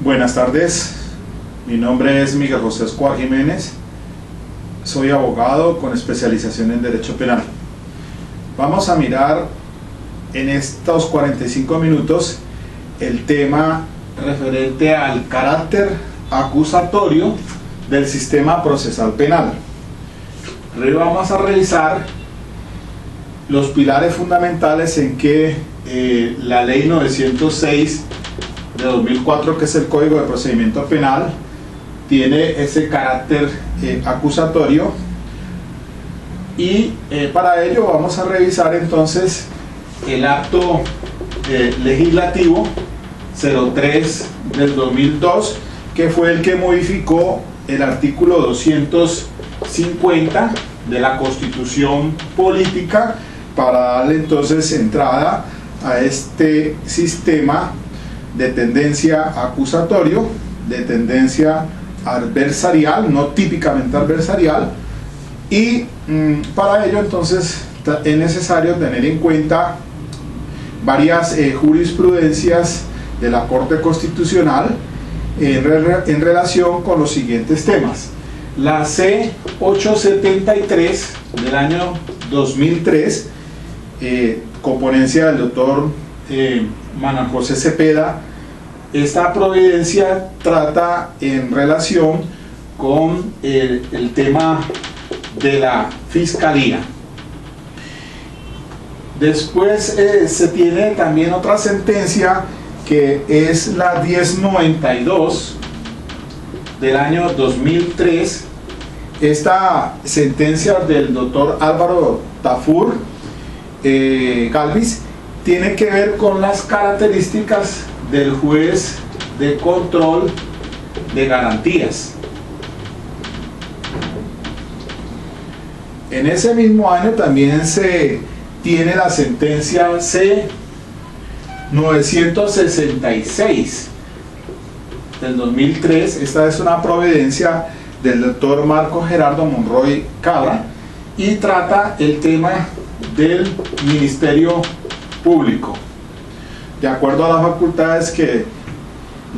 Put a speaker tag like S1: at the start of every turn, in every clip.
S1: Buenas tardes, mi nombre es Miguel José Escobar Jiménez, soy abogado con especialización en Derecho Penal. Vamos a mirar en estos 45 minutos el tema referente al carácter acusatorio del sistema procesal penal. Vamos a revisar los pilares fundamentales en que la ley 906 de 2004, que es el Código de Procedimiento Penal, tiene ese carácter acusatorio, y para ello vamos a revisar entonces el acto legislativo 03 del 2002, que fue el que modificó el artículo 250 de la Constitución Política para darle entonces entrada a este sistema de tendencia acusatorio, de tendencia adversarial, no típicamente adversarial, y para ello entonces es necesario tener en cuenta varias jurisprudencias de la Corte Constitucional en relación con los siguientes temas. La C873 del año 2003, con ponencia del doctor Manuel José Cepeda. Esta providencia trata en relación con el tema de la Fiscalía. Después se tiene también otra sentencia, que es la 1092 del año 2003. Esta sentencia del doctor Álvaro Tafur Galvis tiene que ver con las características del juez de control de garantías. En ese mismo año también se tiene la sentencia C966 del 2003. Esta es una providencia del doctor Marco Gerardo Monroy Cabra y trata el tema del Ministerio Público, de acuerdo a las facultades que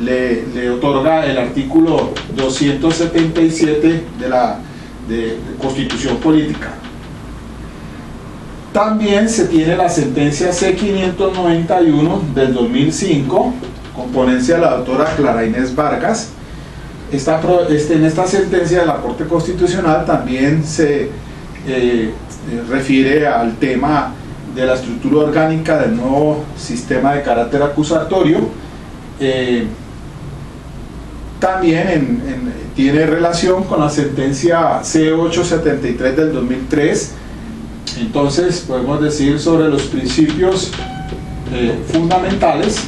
S1: le otorga el artículo 277 de la Constitución Política. También se tiene la sentencia C591 del 2005, con ponencia de la doctora Clara Inés Vargas. En esta sentencia de la Corte Constitucional también se refiere al tema de la estructura orgánica del nuevo sistema de carácter acusatorio. También tiene relación con la sentencia C873 del 2003. Entonces podemos decir sobre los principios fundamentales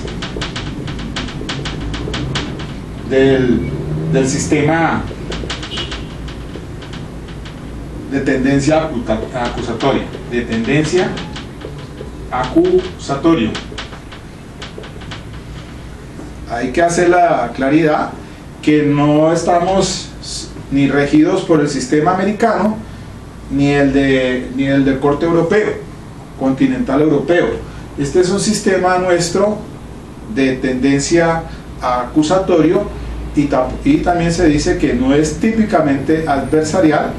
S1: del sistema de tendencia acusatoria, Hay que hacer la claridad que no estamos ni regidos por el sistema americano ni el del corte europeo, continental europeo. Este es un sistema nuestro de tendencia acusatorio, y también se dice que no es típicamente adversarial,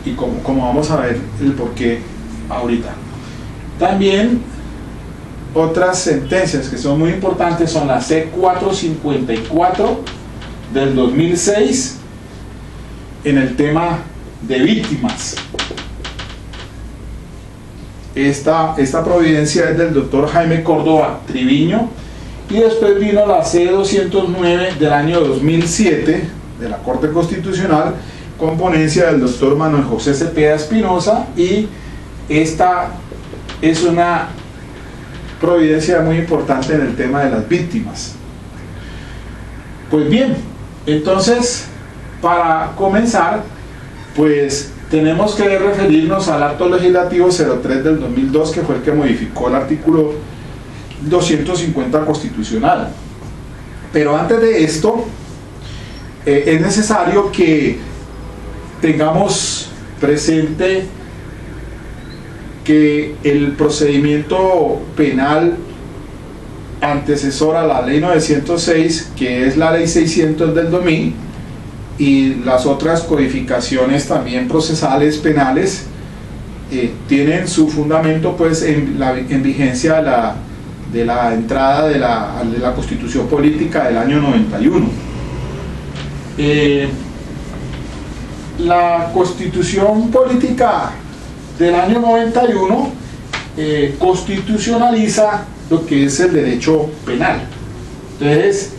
S1: y como vamos a ver el porqué ahorita. También otras sentencias que son muy importantes son la C454 del 2006 en el tema de víctimas. Esta providencia es del doctor Jaime Córdoba Triviño, y después vino la C209 del año 2007 de la Corte Constitucional, con ponencia del doctor Manuel José Cepeda Espinosa, y esta es una providencia muy importante en el tema de las víctimas. Pues bien, entonces para comenzar, pues tenemos que referirnos al acto legislativo 03 del 2002, que fue el que modificó el artículo 250 constitucional. Pero antes de esto, es necesario que tengamos presente que el procedimiento penal antecesora a la ley 906, que es la ley 600 del 2000, y las otras codificaciones también procesales penales tienen su fundamento pues en vigencia de la entrada de la Constitución Política del año 91. La Constitución Política del año 91 constitucionaliza lo que es el derecho penal. Entonces,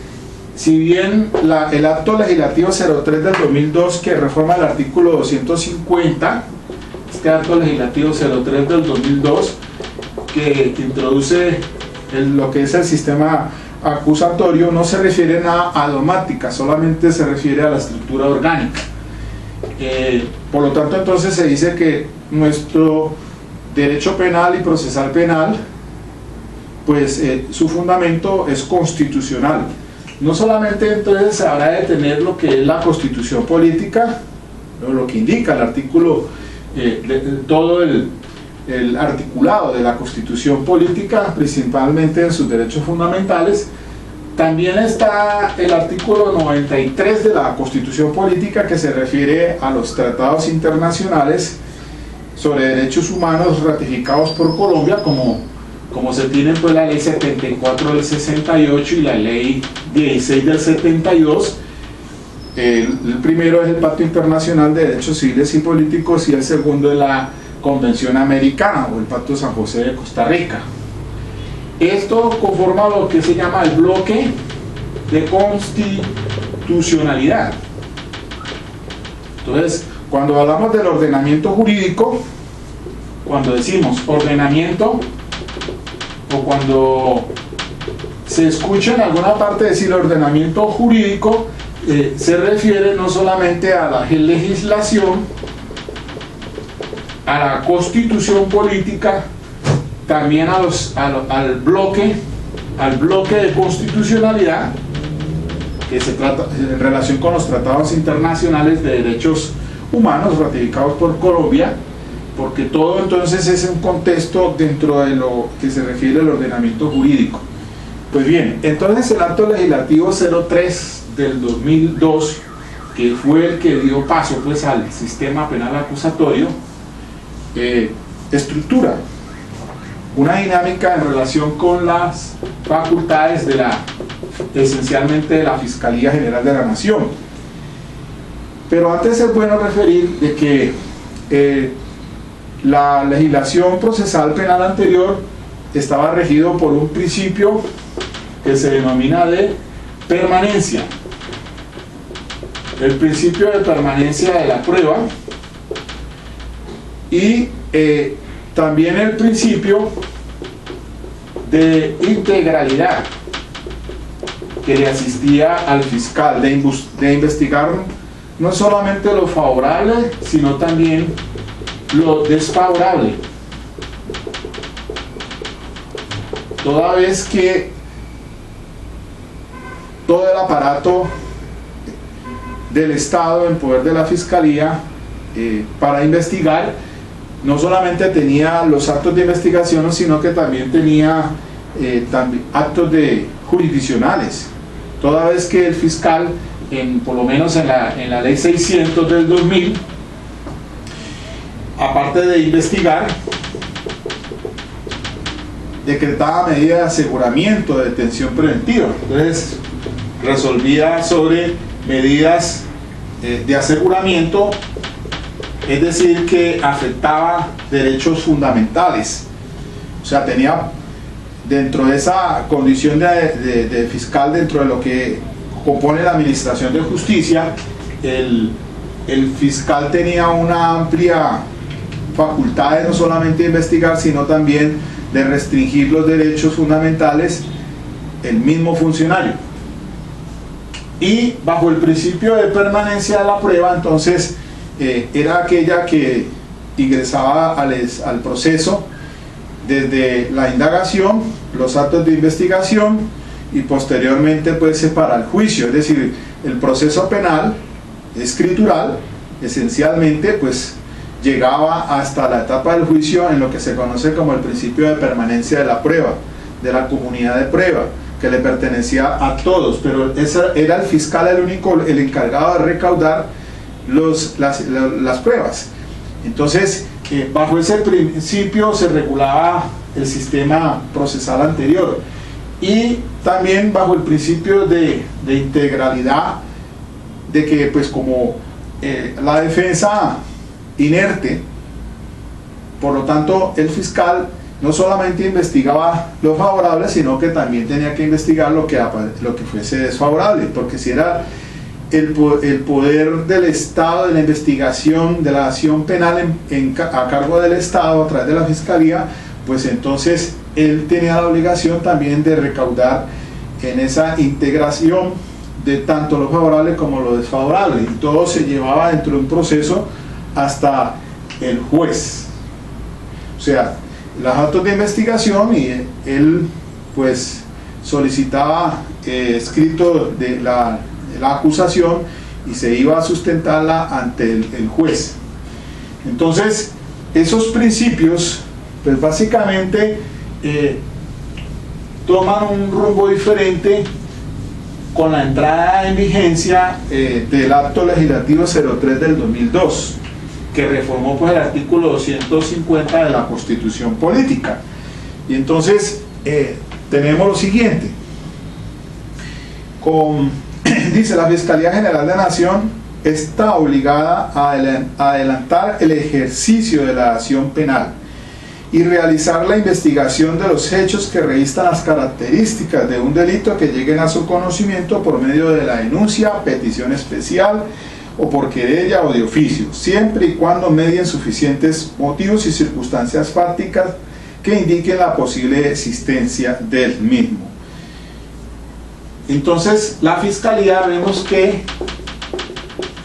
S1: si bien el acto legislativo 03 del 2002, que reforma el artículo 250, este acto legislativo 03 del 2002, que introduce lo que es el sistema acusatorio, no se refiere a nada a dogmática, solamente se refiere a la estructura orgánica. Por lo tanto, entonces se dice que nuestro derecho penal y procesal penal, pues su fundamento es constitucional. No solamente entonces se habrá de tener lo que es la Constitución Política, lo que indica el artículo, todo el articulado de la Constitución Política, principalmente en sus derechos fundamentales. También está el artículo 93 de la Constitución Política, que se refiere a los tratados internacionales sobre derechos humanos ratificados por Colombia, como se tienen pues la ley 74 del 68 y la ley 16 del 72. El primero es el Pacto Internacional de Derechos Civiles y Políticos, y el segundo es la Convención Americana o el Pacto de San José de Costa Rica. Esto conforma lo que se llama el bloque de constitucionalidad. Entonces, cuando hablamos del ordenamiento jurídico, cuando decimos ordenamiento, o cuando se escucha en alguna parte decir ordenamiento jurídico, se refiere no solamente a la legislación, a la constitución política, también al bloque de constitucionalidad, que se trata en relación con los tratados internacionales de derechos humanos ratificados por Colombia, porque todo entonces es un contexto dentro de lo que se refiere al ordenamiento jurídico. Pues bien, entonces el acto legislativo 03 del 2002, que fue el que dio paso pues al sistema penal acusatorio, estructura una dinámica en relación con las facultades esencialmente de la Fiscalía General de la Nación. Pero antes es bueno referir de que la legislación procesal penal anterior estaba regido por un principio que se denomina de permanencia. El principio de permanencia de la prueba, y también el principio de integralidad que le asistía al fiscal de investigar no solamente lo favorable, sino también lo desfavorable, toda vez que todo el aparato del Estado en poder de la Fiscalía para investigar no solamente tenía los actos de investigación, sino que también tenía actos jurisdiccionales, toda vez que el fiscal, por lo menos en la ley 600 del 2000, aparte de investigar, decretaba medidas de aseguramiento, de detención preventiva. Entonces resolvía sobre medidas de aseguramiento, es decir, que afectaba derechos fundamentales. O sea, tenía dentro de esa condición de fiscal, dentro de lo que compone la administración de justicia, el fiscal tenía una amplia facultad de no solamente investigar, sino también de restringir los derechos fundamentales el mismo funcionario. Y bajo el principio de permanencia de la prueba, entonces era aquella que ingresaba al proceso desde la indagación, los actos de investigación, y posteriormente pues para el juicio. Es decir, el proceso penal escritural esencialmente pues llegaba hasta la etapa del juicio en lo que se conoce como el principio de permanencia de la prueba, de la comunidad de prueba, que le pertenecía a todos, pero era el fiscal el encargado de recaudar las pruebas. Entonces, bajo ese principio se regulaba el sistema procesal anterior, y también bajo el principio de integralidad, de que pues como la defensa inerte, por lo tanto el fiscal no solamente investigaba lo favorable, sino que también tenía que investigar lo que fuese desfavorable, porque si era el poder del Estado, de la investigación, de la acción penal a cargo del Estado a través de la Fiscalía, pues entonces él tenía la obligación también de recaudar en esa integración de tanto lo favorable como lo desfavorable, y todo se llevaba dentro de un proceso hasta el juez. O sea, los actos de investigación, y él pues solicitaba escrito de la acusación y se iba a sustentarla ante el juez. Entonces, esos principios pues básicamente toman un rumbo diferente con la entrada en vigencia del acto legislativo 03 del 2002, que reformó pues el artículo 250 de la Constitución Política. Y entonces tenemos lo siguiente: dice, la Fiscalía General de la Nación está obligada a adelantar el ejercicio de la acción penal y realizar la investigación de los hechos que revistan las características de un delito que lleguen a su conocimiento por medio de la denuncia, petición especial o por querella o de oficio, siempre y cuando medien suficientes motivos y circunstancias fácticas que indiquen la posible existencia del mismo. Entonces, la Fiscalía vemos que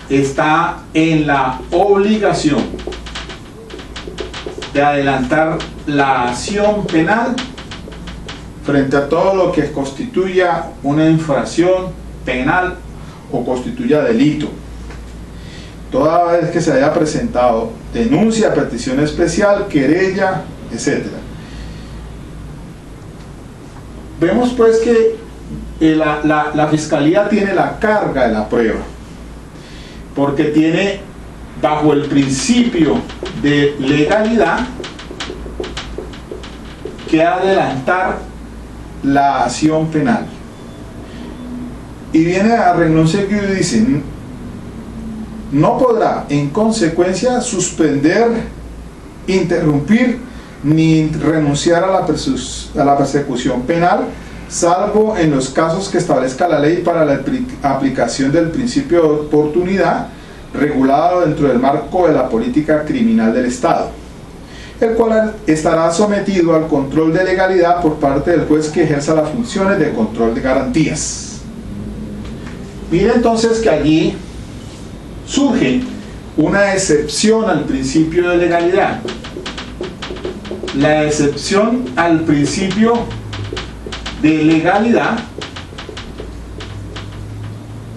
S1: está en la obligación de adelantar la acción penal frente a todo lo que constituya una infracción penal o constituya delito, toda vez que se haya presentado denuncia, petición especial, querella, etc. Vemos pues que la Fiscalía tiene la carga de la prueba, porque tiene, bajo el principio de legalidad, que adelantar la acción penal. Y viene a renglón seguido y dice: no podrá en consecuencia suspender, interrumpir ni renunciar a la persecución penal, salvo en los casos que establezca la ley para la aplicación del principio de oportunidad, regulado dentro del marco de la política criminal del Estado, el cual estará sometido al control de legalidad por parte del juez que ejerza las funciones de control de garantías. Mire entonces que allí surge una excepción al principio de legalidad. La excepción al principio de legalidad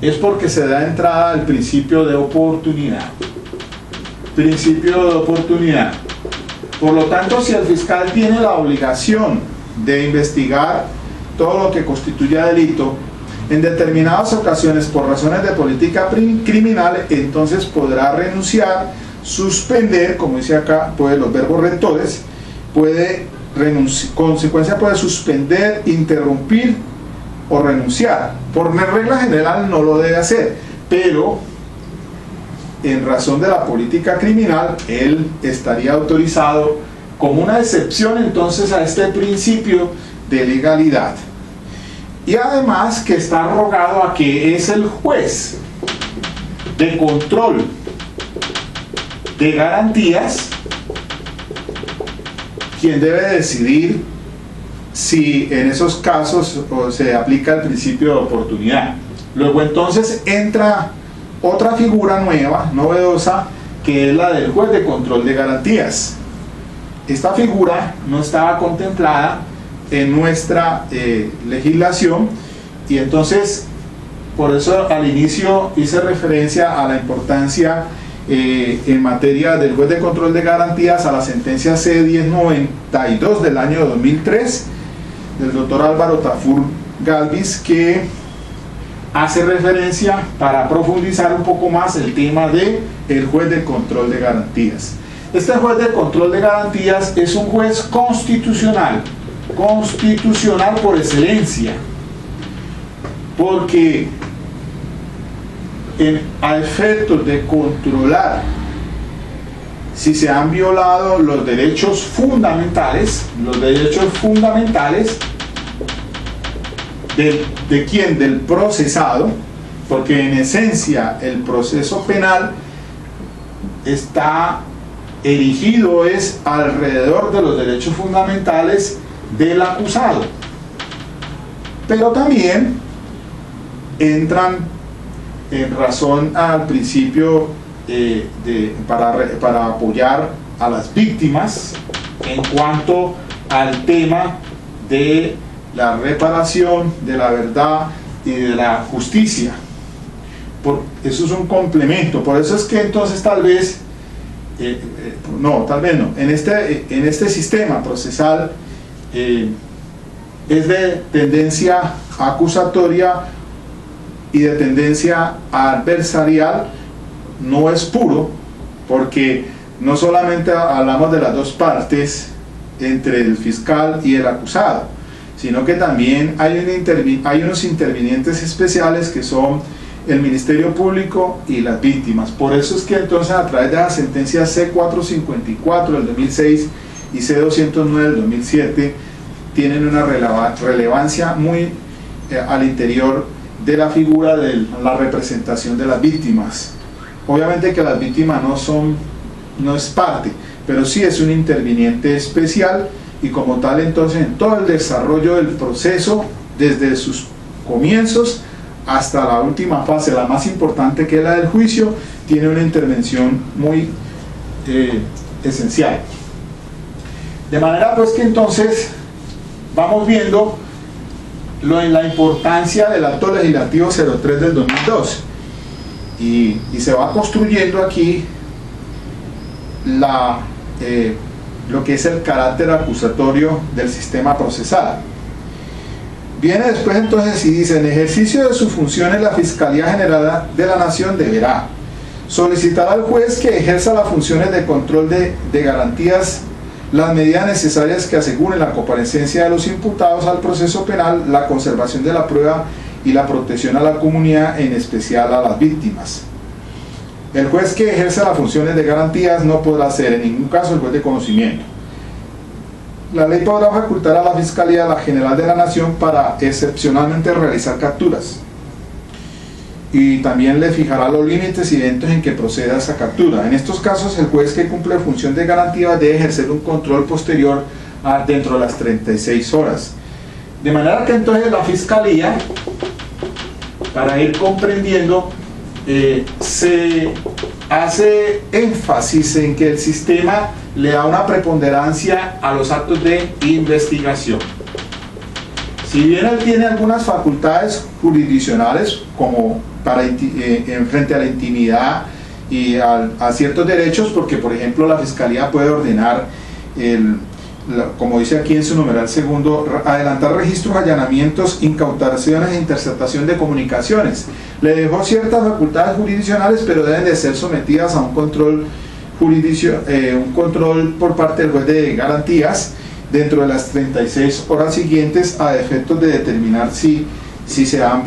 S1: es porque se da entrada al principio de oportunidad. Principio de oportunidad. Por lo tanto, si el fiscal tiene la obligación de investigar todo lo que constituya delito, en determinadas ocasiones por razones de política criminal, entonces podrá renunciar, suspender, como dice acá, pues los verbos rectores, consecuencia puede suspender, interrumpir o renunciar. Por regla general no lo debe hacer, pero en razón de la política criminal él estaría autorizado como una excepción entonces a este principio de legalidad. Y además que está rogado a que es el juez de control de garantías quien debe decidir si en esos casos se aplica el principio de oportunidad. Luego entonces entra otra figura nueva, novedosa, que es la del juez de control de garantías. Esta figura no estaba contemplada en nuestra legislación, y entonces por eso al inicio hice referencia a la importancia en materia del juez de control de garantías a la sentencia C1092 del año 2003, del doctor Álvaro Tafur Galvis, que hace referencia para profundizar un poco más el tema de el juez de control de garantías. Este juez de control de garantías es un juez constitucional por excelencia, porque a efectos de controlar si se han violado los derechos fundamentales de quién, del procesado, porque en esencia el proceso penal está erigido es alrededor de los derechos fundamentales del acusado, pero también entran en razón al principio para apoyar a las víctimas en cuanto al tema de la reparación, de la verdad y de la justicia. Eso es un complemento. Por eso es que entonces tal vez no, en este sistema procesal es de tendencia acusatoria y de tendencia adversarial, no es puro, porque no solamente hablamos de las dos partes entre el fiscal y el acusado, sino que también hay unos intervinientes especiales que son el Ministerio Público y las víctimas. Por eso es que entonces a través de las sentencias C-454 del 2006 y C-209 del 2007 tienen una relevancia muy al interior de la figura de la representación de las víctimas. Obviamente que las víctimas no es parte, pero sí es un interviniente especial, y como tal entonces en todo el desarrollo del proceso, desde sus comienzos hasta la última fase, la más importante que es la del juicio, tiene una intervención muy esencial. De manera pues que entonces vamos viendo la importancia del acto legislativo 03 del 2002, y se va construyendo aquí lo que es el carácter acusatorio del sistema procesal. Viene después entonces y dice: en ejercicio de sus funciones la Fiscalía General de la Nación deberá solicitar al juez que ejerza las funciones de control de garantías las medidas necesarias que aseguren la comparecencia de los imputados al proceso penal, la conservación de la prueba y la protección a la comunidad, en especial a las víctimas. El juez que ejerce las funciones de garantías no podrá ser en ningún caso el juez de conocimiento. La ley podrá facultar a la Fiscalía General de la Nación para excepcionalmente realizar capturas, y también le fijará los límites y eventos en que proceda esa captura. En estos casos, el juez que cumple función de garantía debe ejercer un control posterior dentro de las 36 horas. De manera que entonces la Fiscalía, para ir comprendiendo, se hace énfasis en que el sistema le da una preponderancia a los actos de investigación. Si bien él tiene algunas facultades jurisdiccionales, como en frente a la intimidad y a ciertos derechos, porque por ejemplo la Fiscalía puede ordenar, como dice aquí en su numeral segundo, adelantar registros, allanamientos, incautaciones e interceptación de comunicaciones. Le dejó ciertas facultades jurisdiccionales, pero deben de ser sometidas a un control por parte del juez de garantías dentro de las 36 horas siguientes, a efectos de determinar si se han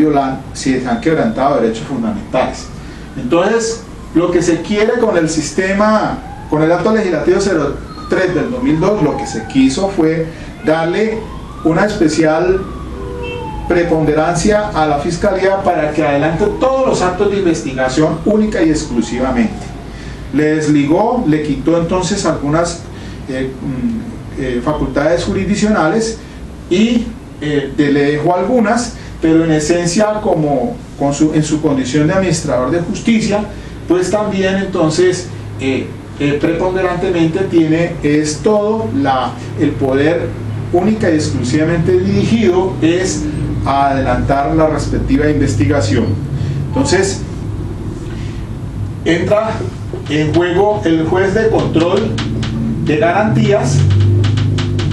S1: quebrantado derechos fundamentales. Entonces, lo que se quiere con el sistema, con el acto legislativo 03 del 2002, lo que se quiso fue darle una especial preponderancia a la Fiscalía para que adelante todos los actos de investigación única y exclusivamente. Le desligó, le quitó entonces algunas facultades jurisdiccionales y le dejó algunas, pero en esencia en su condición de administrador de justicia, pues también entonces preponderantemente es todo el poder única y exclusivamente dirigido es a adelantar la respectiva investigación. Entonces entra en juego el juez de control de garantías,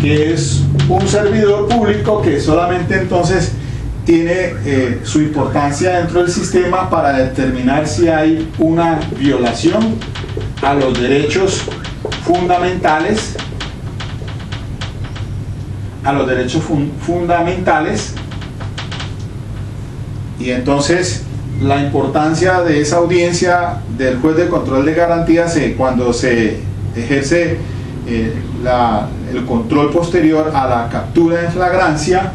S1: que es un servidor público que solamente entonces tiene su importancia dentro del sistema para determinar si hay una violación a los derechos fundamentales, y entonces la importancia de esa audiencia del juez de control de garantías cuando se ejerce el control posterior a la captura en flagrancia,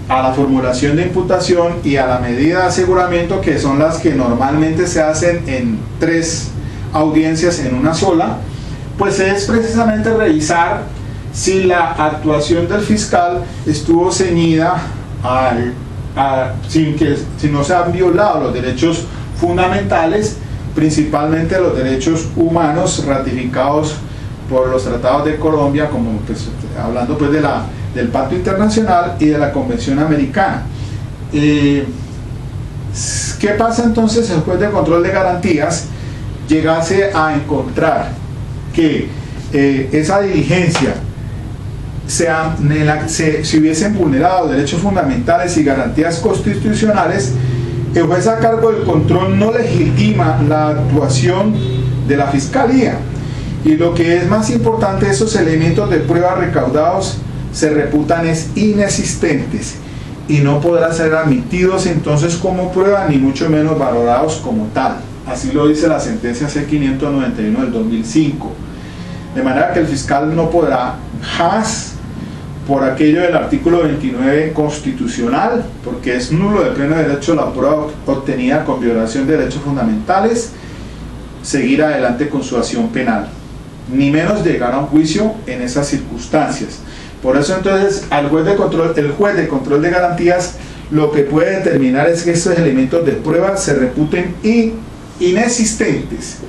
S1: a la formulación de imputación y a la medida de aseguramiento, que son las que normalmente se hacen en 3 audiencias en una sola, pues es precisamente revisar si la actuación del fiscal estuvo ceñida si no se han violado los derechos fundamentales, principalmente los derechos humanos ratificados por los tratados de Colombia, como pues, hablando pues del Pacto Internacional y de la Convención Americana. ¿Qué pasa entonces? El juez de control de garantías llegase a encontrar que esa diligencia si hubiesen vulnerado derechos fundamentales y garantías constitucionales, el juez a cargo del control no legitima la actuación de la Fiscalía, y lo que es más importante, esos elementos de prueba recaudados se reputan inexistentes y no podrán ser admitidos entonces como prueba, ni mucho menos valorados como tal. Así lo dice la sentencia C-591 del 2005. De manera que el fiscal no podrá jamás, por aquello del artículo 29 constitucional, porque es nulo de pleno derecho la prueba obtenida con violación de derechos fundamentales, seguir adelante con su acción penal, ni menos llegar a un juicio en esas circunstancias. Por eso entonces el juez de control de garantías lo que puede determinar es que estos elementos de prueba se reputen inexistentes.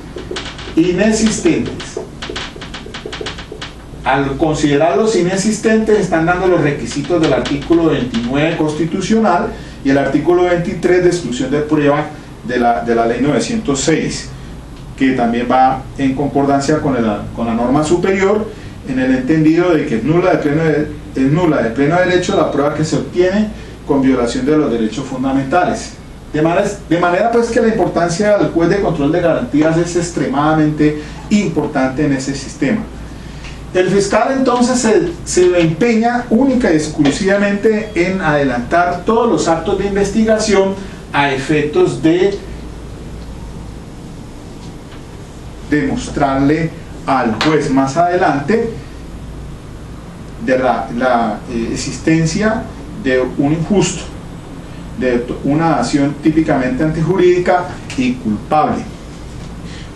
S1: Al considerarlos inexistentes, están dando los requisitos del artículo 29 constitucional y el artículo 23 de exclusión de prueba de la ley 906, que también va en concordancia con la norma superior, en el entendido de que es nula de pleno derecho la prueba que se obtiene con violación de los derechos fundamentales. De manera pues que la importancia del juez de control de garantías es extremadamente importante en ese sistema. El fiscal entonces se empeña única y exclusivamente en adelantar todos los actos de investigación a efectos de demostrarle al juez más adelante de la existencia de un injusto, de una acción típicamente antijurídica y culpable.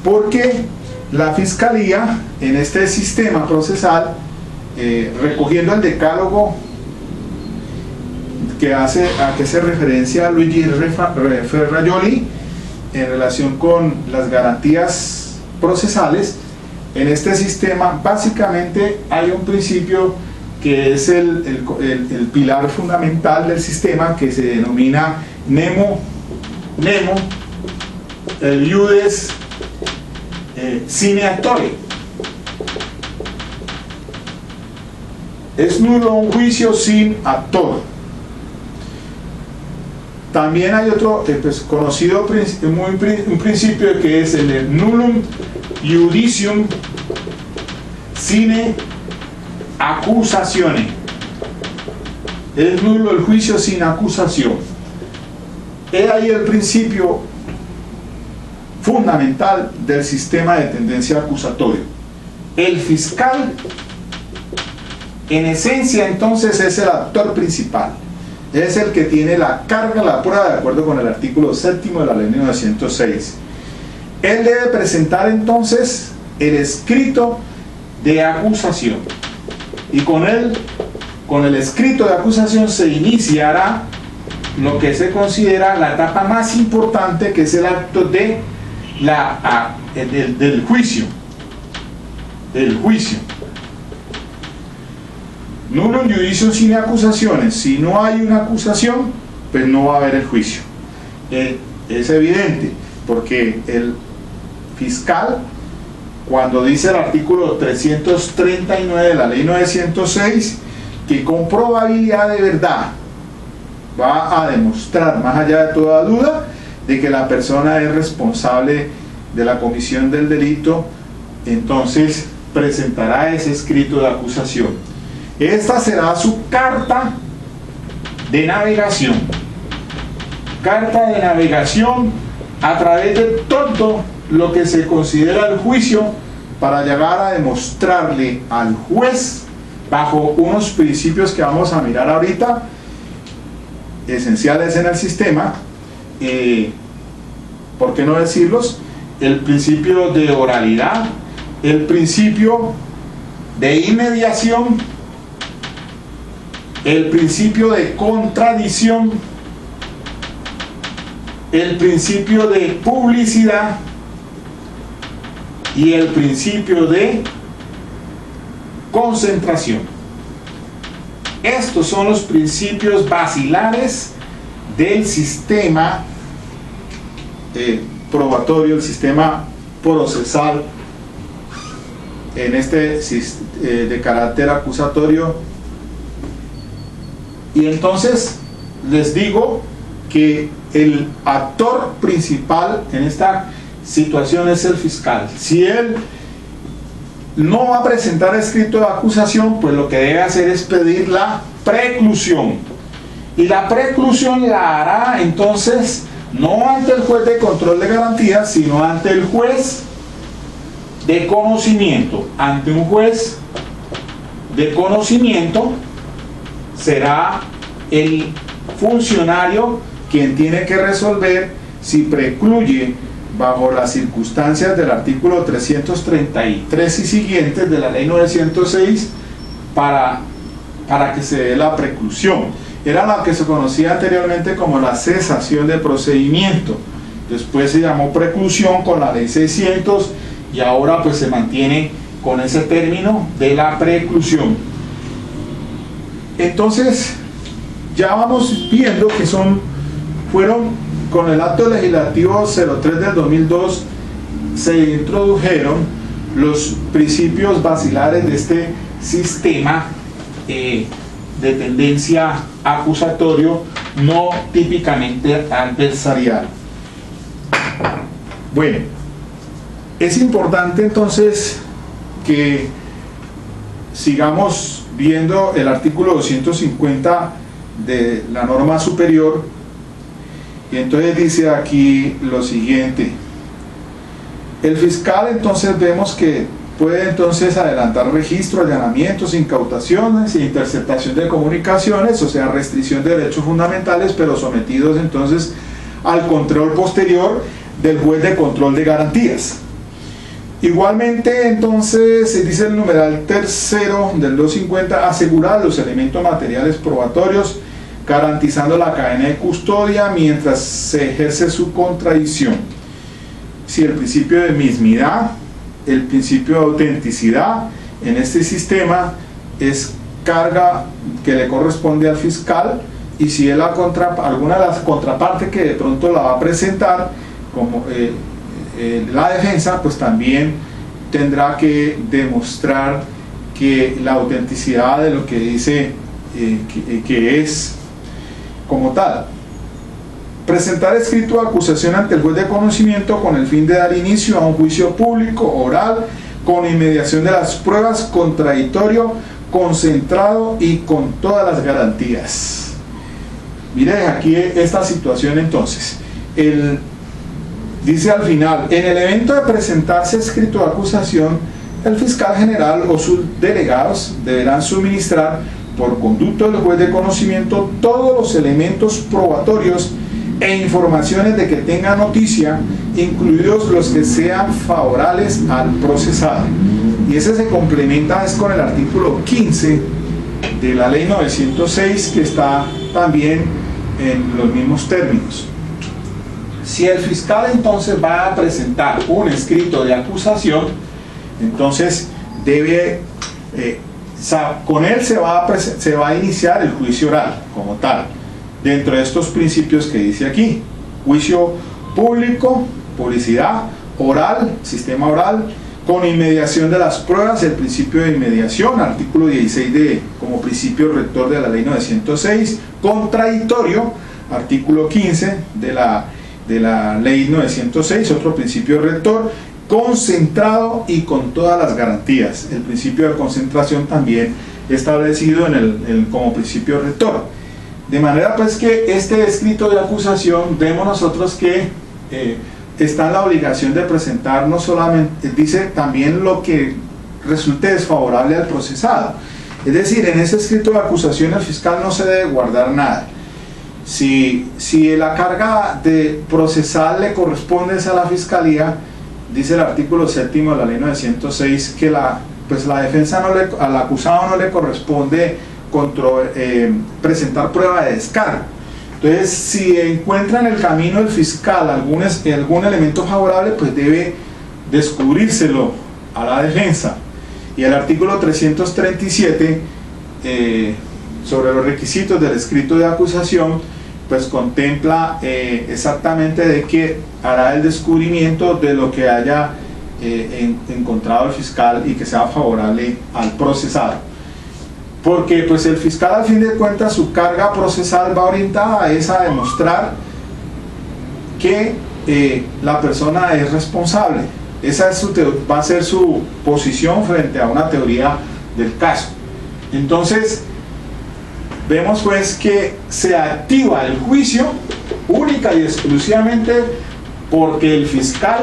S1: Porque la Fiscalía, en este sistema procesal, recogiendo el decálogo a que hace referencia Luigi Ferrajoli en relación con las garantías procesales, en este sistema básicamente hay un principio que es el pilar fundamental del sistema, que se denomina nemo iudes sine actore. Es nulo un juicio sin actor. También hay otro pues, conocido un principio que es el nullum iudicium sine accusatione. Es nulo el juicio sin acusación. He ahí el principio fundamental del sistema de tendencia acusatorio. El fiscal, en esencia, entonces, es el actor principal. Es el que tiene la carga de la prueba de acuerdo con el artículo 7º de la ley 906. Él debe presentar entonces el escrito de acusación, y con el escrito de acusación se iniciará lo que se considera la etapa más importante, que es el acto del juicio. Nullum iudicium sine accusationes. Si no hay una acusación, pues no va a haber el juicio. Es evidente, porque el fiscal, cuando dice el artículo 339 de la ley 906, que con probabilidad de verdad va a demostrar, más allá de toda duda, de que la persona es responsable de la comisión del delito, entonces presentará ese escrito de acusación. Esta será su carta de navegación. Carta de navegación a través de todo lo que se considera el juicio para llegar a demostrarle al juez, bajo unos principios que vamos a mirar ahorita, esenciales en el sistema, ¿por qué no decirlos? El principio de oralidad, el principio de inmediación, el principio de contradicción, el principio de publicidad y el principio de concentración. Estos son los principios basilares del sistema probatorio, el sistema procesal en este de carácter acusatorio. Y entonces les digo que el actor principal en esta situación es el fiscal. Si él no va a presentar escrito de acusación, pues lo que debe hacer es pedir la preclusión. Y la preclusión la hará entonces no ante el juez de control de garantías, sino ante el juez de conocimiento. Ante un juez de conocimiento será el funcionario quien tiene que resolver si precluye bajo las circunstancias del artículo 333 y siguientes de la ley 906 para que se dé la preclusión. Era la que se conocía anteriormente como la cesación de procedimiento, después se llamó preclusión con la ley 600 y ahora pues se mantiene con ese término de la preclusión. Entonces ya vamos viendo que fueron con el acto legislativo 03 del 2002 se introdujeron los principios basilares de este sistema de tendencia acusatorio no típicamente adversarial. Bueno, es importante entonces que sigamos viendo el artículo 250 de la norma superior. Y entonces dice aquí lo siguiente: el fiscal entonces vemos que puede entonces adelantar registro, allanamientos, incautaciones e interceptación de comunicaciones, o sea, restricción de derechos fundamentales, pero sometidos entonces al control posterior del juez de control de garantías. Igualmente entonces se dice el numeral tercero del 250, asegurar los elementos materiales probatorios garantizando la cadena de custodia mientras se ejerce su contradicción. Si el principio de mismidad, el principio de autenticidad en este sistema es carga que le corresponde al fiscal, y si él alguna de las contrapartes que de pronto la va a presentar como la defensa, pues también tendrá que demostrar que la autenticidad de lo que dice que es como tal. Presentar escrito de acusación ante el juez de conocimiento con el fin de dar inicio a un juicio público, oral, con inmediación de las pruebas, contradictorio, concentrado y con todas las garantías. Mire aquí esta situación entonces. Dice al final, en el evento de presentarse escrito de acusación, el fiscal general o sus delegados deberán suministrar por conducto del juez de conocimiento todos los elementos probatorios e informaciones de que tenga noticia, incluidos los que sean favorables al procesado. Y ese se complementa con el artículo 15 de la ley 906, que está también en los mismos términos. Si el fiscal entonces va a presentar un escrito de acusación, entonces debe con él se va a iniciar el juicio oral como tal, dentro de estos principios que dice aquí: juicio público, publicidad, oral, sistema oral, con inmediación de las pruebas, el principio de inmediación, artículo 16 como principio rector de la ley 906, contradictorio, artículo 15 de la ley 906, otro principio rector, concentrado y con todas las garantías, el principio de concentración también establecido como principio rector. De manera pues que este escrito de acusación, vemos nosotros que está en la obligación de presentar no solamente, dice también lo que resulte desfavorable al procesado. Es decir, en ese escrito de acusación el fiscal no se debe guardar nada. Si la carga de procesal le corresponde a la fiscalía, dice el artículo 7 de la ley 906 que la defensa al acusado no le corresponde presentar prueba de descargo. Entonces, si encuentra en el camino el fiscal algún elemento favorable, pues debe descubrírselo a la defensa. Y el artículo 337 sobre los requisitos del escrito de acusación, pues contempla exactamente de que hará el descubrimiento de lo que haya encontrado el fiscal y que sea favorable al procesado. Porque pues el fiscal, al fin de cuentas, su carga procesal va orientada a demostrar que la persona es responsable. Esa va a ser su posición frente a una teoría del caso. Entonces vemos pues que se activa el juicio única y exclusivamente porque el fiscal,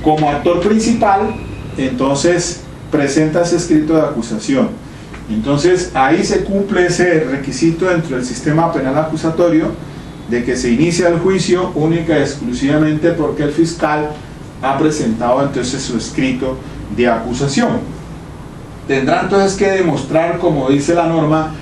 S1: como actor principal, entonces presenta ese escrito de acusación. Entonces ahí se cumple ese requisito dentro del sistema penal acusatorio de que se inicia el juicio única y exclusivamente porque el fiscal ha presentado entonces su escrito de acusación. Tendrá entonces que demostrar, como dice la norma,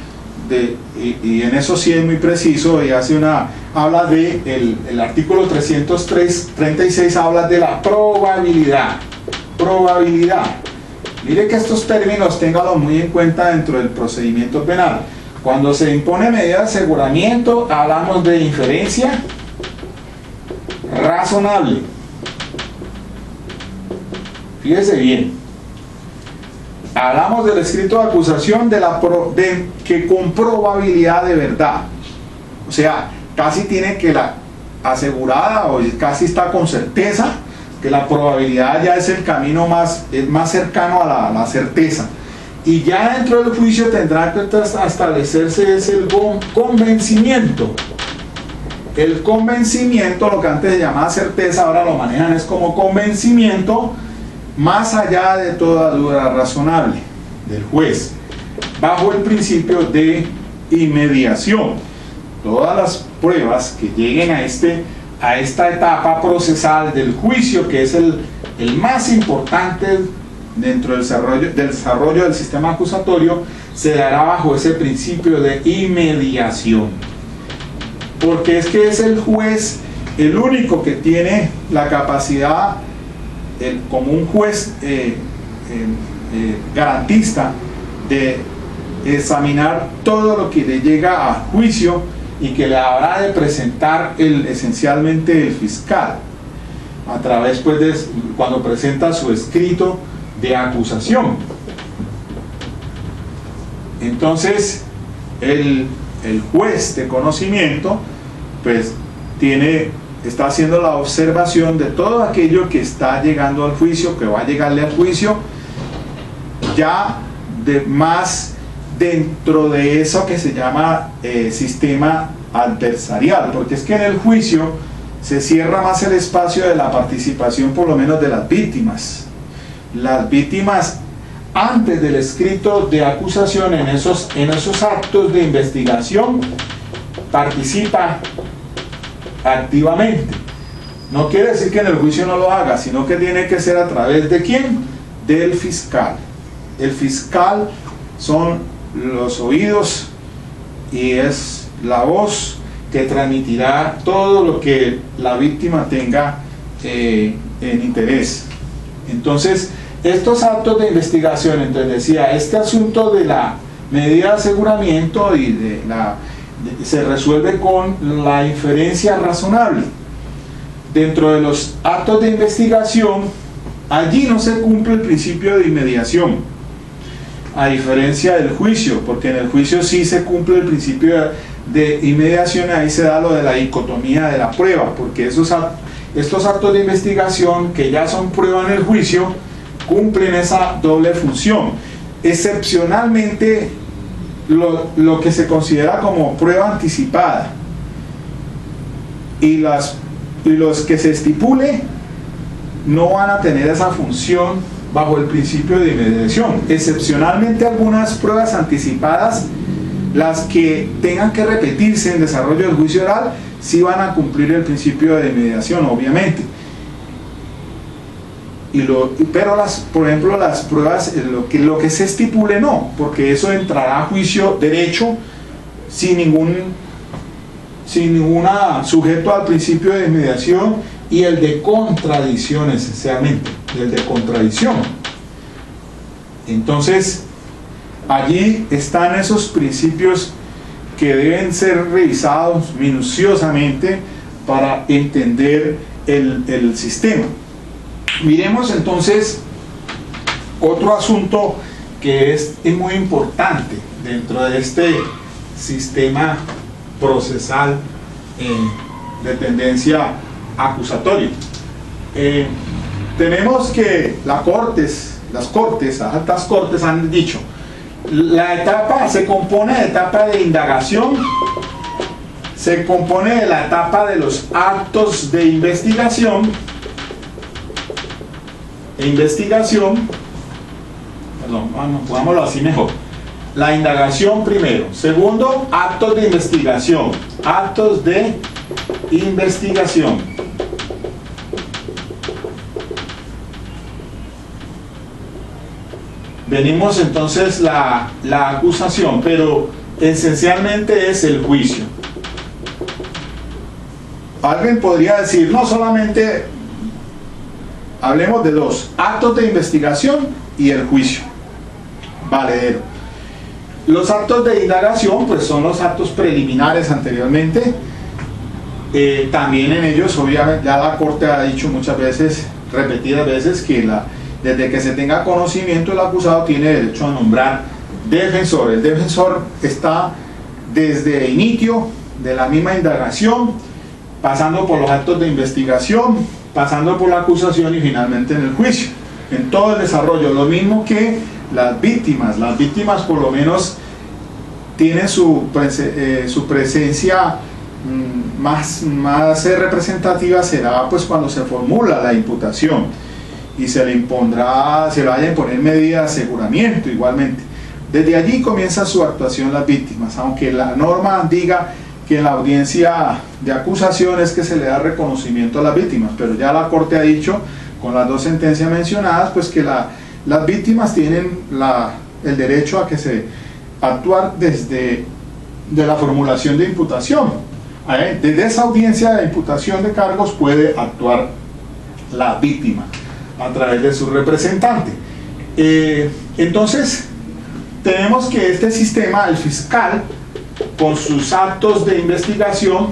S1: y en eso sí es muy preciso, y habla de el artículo 336 habla de la probabilidad. Mire que estos términos ténganlos muy en cuenta dentro del procedimiento penal. Cuando se impone medida de aseguramiento, hablamos de inferencia razonable. Fíjese bien. Hablamos del escrito de acusación que con probabilidad de verdad. O sea, casi tiene que la asegurada o casi está con certeza que la probabilidad ya es el camino más cercano a la certeza. Y ya dentro del juicio tendrá que establecerse el convencimiento. El convencimiento, lo que antes se llamaba certeza, ahora lo manejan es como convencimiento, más allá de toda duda razonable del juez, bajo el principio de inmediación. Todas las pruebas que lleguen a esta etapa procesal del juicio, que es el más importante dentro del desarrollo del sistema acusatorio, se dará bajo ese principio de inmediación, porque es que es el juez el único que tiene la capacidad, como un juez garantista, de examinar todo lo que le llega a juicio y que le habrá de presentar esencialmente el fiscal a través pues de cuando presenta su escrito de acusación. Entonces el juez de conocimiento pues está haciendo la observación de todo aquello que está llegando al juicio, que va a llegarle al juicio, ya más dentro de eso que se llama sistema adversarial, porque es que en el juicio se cierra más el espacio de la participación, por lo menos de las víctimas. Las víctimas, antes del escrito de acusación, en esos actos de investigación, participa activamente. No quiere decir que en el juicio no lo haga, sino que tiene que ser a través de ¿quién? Del fiscal. El fiscal son los oídos y es la voz que transmitirá todo lo que la víctima tenga en interés. Entonces, estos actos de investigación, entonces decía, este asunto de la medida de aseguramiento se resuelve con la inferencia razonable. Dentro de los actos de investigación Allí no se cumple el principio de inmediación, a diferencia del juicio, porque en el juicio sí se cumple el principio de inmediación. Ahí se da lo de la dicotomía de la prueba, porque estos actos de investigación que ya son prueba en el juicio cumplen esa doble función. Excepcionalmente, lo que se considera como prueba anticipada y los que se estipule no van a tener esa función bajo el principio de inmediación. Excepcionalmente, algunas pruebas anticipadas, las que tengan que repetirse en desarrollo del juicio oral, sí van a cumplir el principio de inmediación, obviamente. Pero por ejemplo, las pruebas, lo que se estipule no, porque eso entrará a juicio derecho sin ninguna sujeto al principio de inmediación, y el de contradicción esencialmente, el de contradicción. Entonces, allí están esos principios que deben ser revisados minuciosamente para entender el sistema. Miremos entonces otro asunto que es muy importante dentro de este sistema procesal de tendencia acusatoria. Tenemos que las altas cortes han dicho: la etapa se compone de etapa de indagación, se compone de la etapa de los actos de investigación perdón, pongámoslo así mejor. La indagación primero. Segundo, actos de investigación. Venimos entonces la acusación, pero esencialmente es el juicio. Alguien podría decir, no solamente hablemos de dos: actos de investigación y el juicio valedero. Los actos de indagación pues son los actos preliminares anteriormente. También en ellos, obviamente, ya la Corte ha dicho muchas veces, repetidas veces, que desde que se tenga conocimiento, el acusado tiene derecho a nombrar defensor. El defensor está desde el inicio de la misma indagación, pasando por los actos de investigación, pasando por la acusación y finalmente en el juicio, en todo el desarrollo. Lo mismo que las víctimas por lo menos tienen su presencia más representativa, será pues cuando se formula la imputación y se le vaya a imponer medidas de aseguramiento igualmente. Desde allí comienza su actuación las víctimas, aunque la norma diga que en la audiencia de acusación es que se le da reconocimiento a las víctimas, pero ya la Corte ha dicho, con las dos sentencias mencionadas, pues que las víctimas tienen el derecho a actuar desde la formulación de imputación. Desde esa audiencia de imputación de cargos puede actuar la víctima a través de su representante. Entonces, tenemos que este sistema, el fiscal, con sus actos de investigación,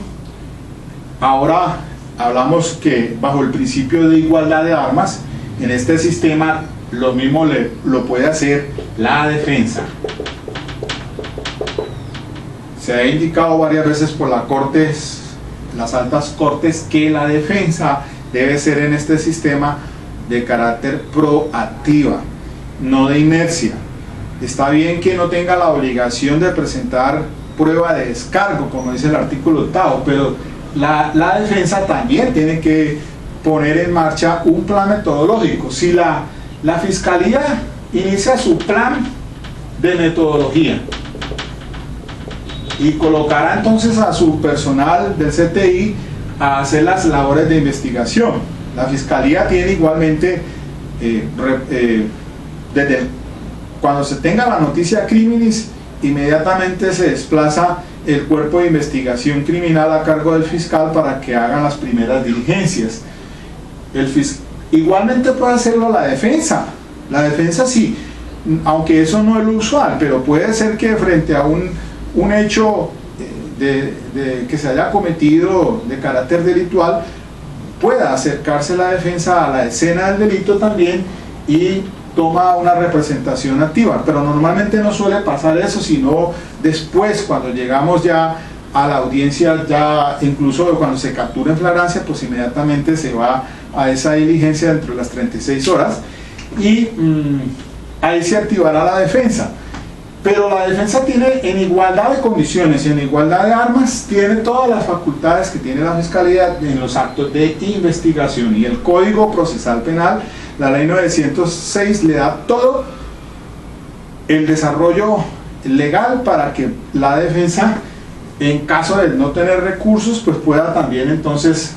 S1: ahora hablamos que bajo el principio de igualdad de armas, en este sistema lo mismo lo puede hacer la defensa. Se ha indicado varias veces por las altas cortes, que la defensa debe ser en este sistema de carácter proactiva, no de inercia. Está bien que no tenga la obligación de presentar prueba de descargo, como dice el artículo 8, pero la defensa también tiene que poner en marcha un plan metodológico. Si la Fiscalía inicia su plan de metodología y colocará entonces a su personal del CTI a hacer las labores de investigación, la Fiscalía tiene igualmente, desde cuando se tenga la noticia criminis, inmediatamente se desplaza el cuerpo de investigación criminal a cargo del fiscal para que hagan las primeras diligencias. Igualmente puede hacerlo la defensa sí, aunque eso no es lo usual, pero puede ser que frente a un hecho que se haya cometido de carácter delictual, pueda acercarse la defensa a la escena del delito también y toma una representación activa, pero normalmente no suele pasar eso, sino después, cuando llegamos ya a la audiencia, ya incluso cuando se captura en flagrancia, pues inmediatamente se va a esa diligencia dentro de las 36 horas y ahí se activará la defensa. Pero la defensa tiene, en igualdad de condiciones y en igualdad de armas, tiene todas las facultades que tiene la Fiscalía en los actos de investigación, y el Código Procesal Penal, la Ley 906, le da todo el desarrollo legal para que la defensa, en caso de no tener recursos, pues pueda también entonces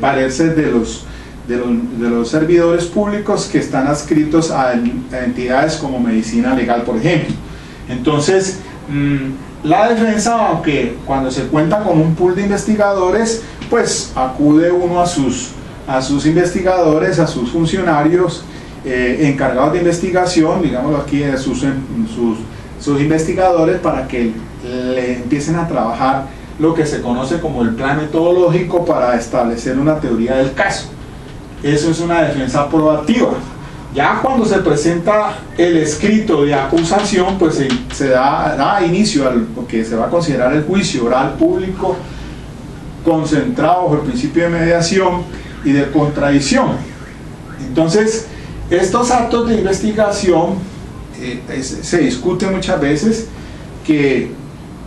S1: valerse de los servidores públicos que están adscritos a entidades como Medicina Legal, por ejemplo. Entonces, la defensa, aunque cuando se cuenta con un pool de investigadores, pues acude uno a sus investigadores, a sus funcionarios encargados de investigación, digámoslo aquí, sus investigadores, para que le empiecen a trabajar lo que se conoce como el plan metodológico para establecer una teoría del caso. Eso es una defensa proactiva. Ya cuando se presenta el escrito de acusación, pues se da inicio al lo que se va a considerar el juicio oral público, concentrado bajo el principio de mediación y de contradicción. Entonces, estos actos de investigación se discute muchas veces que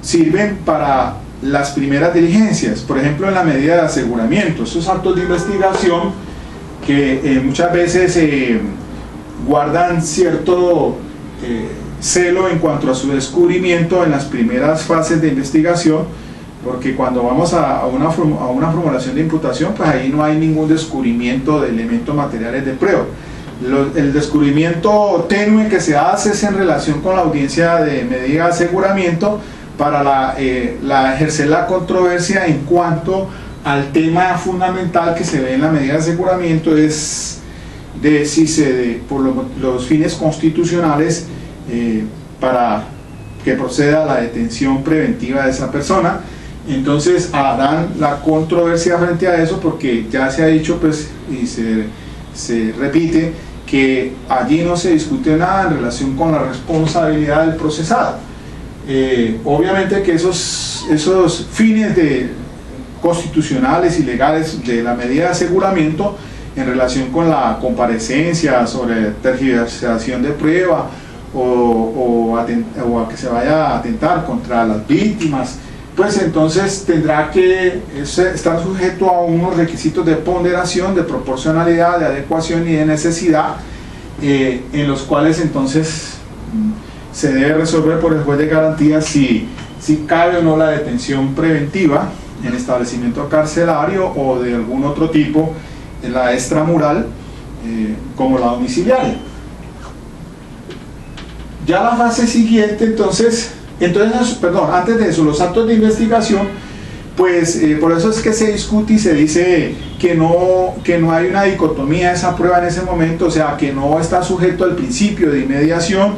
S1: sirven para las primeras diligencias, por ejemplo en la medida de aseguramiento. Esos actos de investigación que muchas veces guardan cierto celo en cuanto a su descubrimiento en las primeras fases de investigación, porque cuando vamos a una formulación de imputación, pues ahí no hay ningún descubrimiento de elementos materiales de prueba. El descubrimiento tenue que se hace es en relación con la audiencia de medida de aseguramiento para ejercer la controversia en cuanto al tema fundamental que se ve en la medida de aseguramiento, es de si por los fines constitucionales para que proceda a la detención preventiva de esa persona. Entonces harán la controversia frente a eso, porque ya se ha dicho, pues, y se repite, que allí no se discute nada en relación con la responsabilidad del procesado. Obviamente que esos fines constitucionales y legales de la medida de aseguramiento en relación con la comparecencia sobre tergiversación de prueba o a que se vaya a atentar contra las víctimas, pues entonces tendrá que estar sujeto a unos requisitos de ponderación, de proporcionalidad, de adecuación y de necesidad, en los cuales entonces se debe resolver por el juez de garantía si cabe o no la detención preventiva en establecimiento carcelario o de algún otro tipo, en la extramural, como la domiciliaria. Ya la fase siguiente, entonces, antes de eso, los actos de investigación, pues por eso es que se discute y se dice que no hay una dicotomía de esa prueba en ese momento, o sea, que no está sujeto al principio de inmediación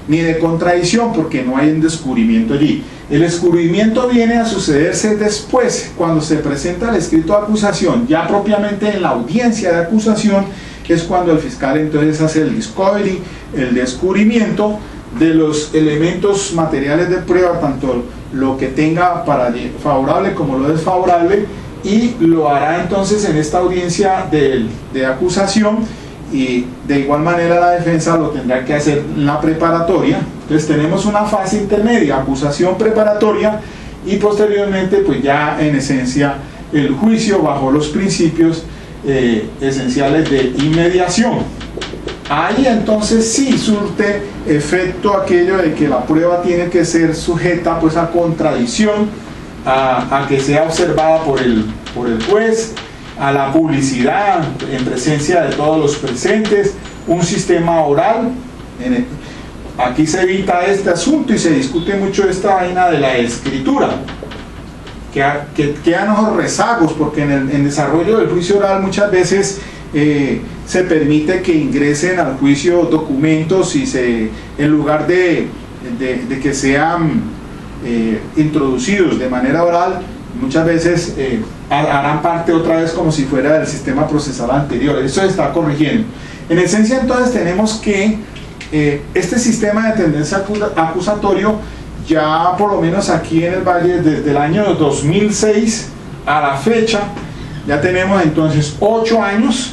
S1: ni de contradicción, porque no hay un descubrimiento allí. El descubrimiento viene a sucederse después, cuando se presenta el escrito de acusación, ya propiamente en la audiencia de acusación, que es cuando el fiscal entonces hace el discovery, el descubrimiento de los elementos materiales de prueba, tanto lo que tenga para favorable como lo desfavorable, y lo hará entonces en esta audiencia de acusación, y de igual manera la defensa lo tendrá que hacer en la preparatoria. Entonces tenemos una fase intermedia, acusación preparatoria, y posteriormente pues ya en esencia el juicio bajo los principios esenciales de inmediación. Ahí entonces sí surte efecto aquello de que la prueba tiene que ser sujeta pues a contradicción, a que sea observada por el juez, a la publicidad en presencia de todos los presentes, un sistema oral. Aquí se evita este asunto y se discute mucho esta vaina de la escritura, que quedan unos rezagos, porque en el desarrollo del juicio oral muchas veces se permite que ingresen al juicio documentos y en lugar de que sean introducidos de manera oral, muchas veces harán parte otra vez como si fuera del sistema procesal anterior. Eso se está corrigiendo. En esencia, entonces, tenemos que este sistema de tendencia acusatorio, ya por lo menos aquí en el Valle, desde el año 2006 a la fecha, ya tenemos entonces 8 años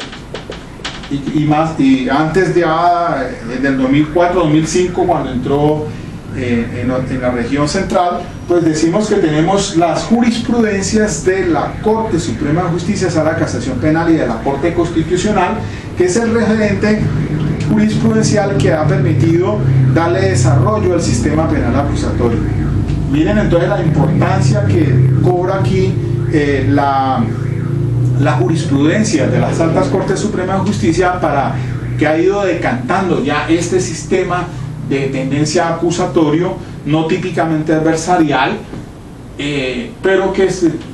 S1: y más, y antes ya, desde el 2004-2005, cuando entró en la región central, pues decimos que tenemos las jurisprudencias de la Corte Suprema de Justicia, Sala de Casación Penal, y de la Corte Constitucional, que es el referente jurisprudencial que ha permitido darle desarrollo al sistema penal acusatorio. Miren entonces la importancia que cobra aquí la jurisprudencia de las altas Cortes Supremas de Justicia, para que ha ido decantando ya este sistema de tendencia acusatorio, no típicamente adversarial, pero que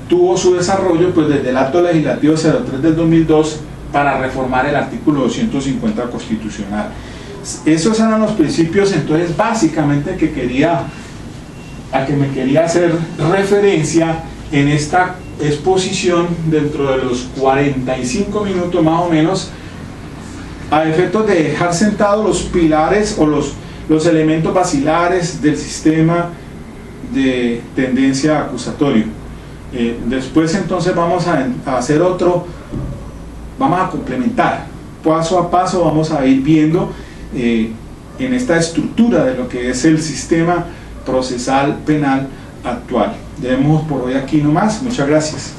S1: tuvo su desarrollo pues desde el acto legislativo 03 del 2002 para reformar el artículo 250 constitucional. Esos eran los principios entonces básicamente a que me quería hacer referencia en esta exposición dentro de los 45 minutos más o menos, a efectos de dejar sentados los pilares o los elementos basilares del sistema de tendencia acusatorio. Después entonces vamos a hacer vamos a complementar paso a paso, vamos a ir viendo en esta estructura de lo que es el sistema procesal penal actual. Dejemos por hoy aquí nomás. Muchas gracias.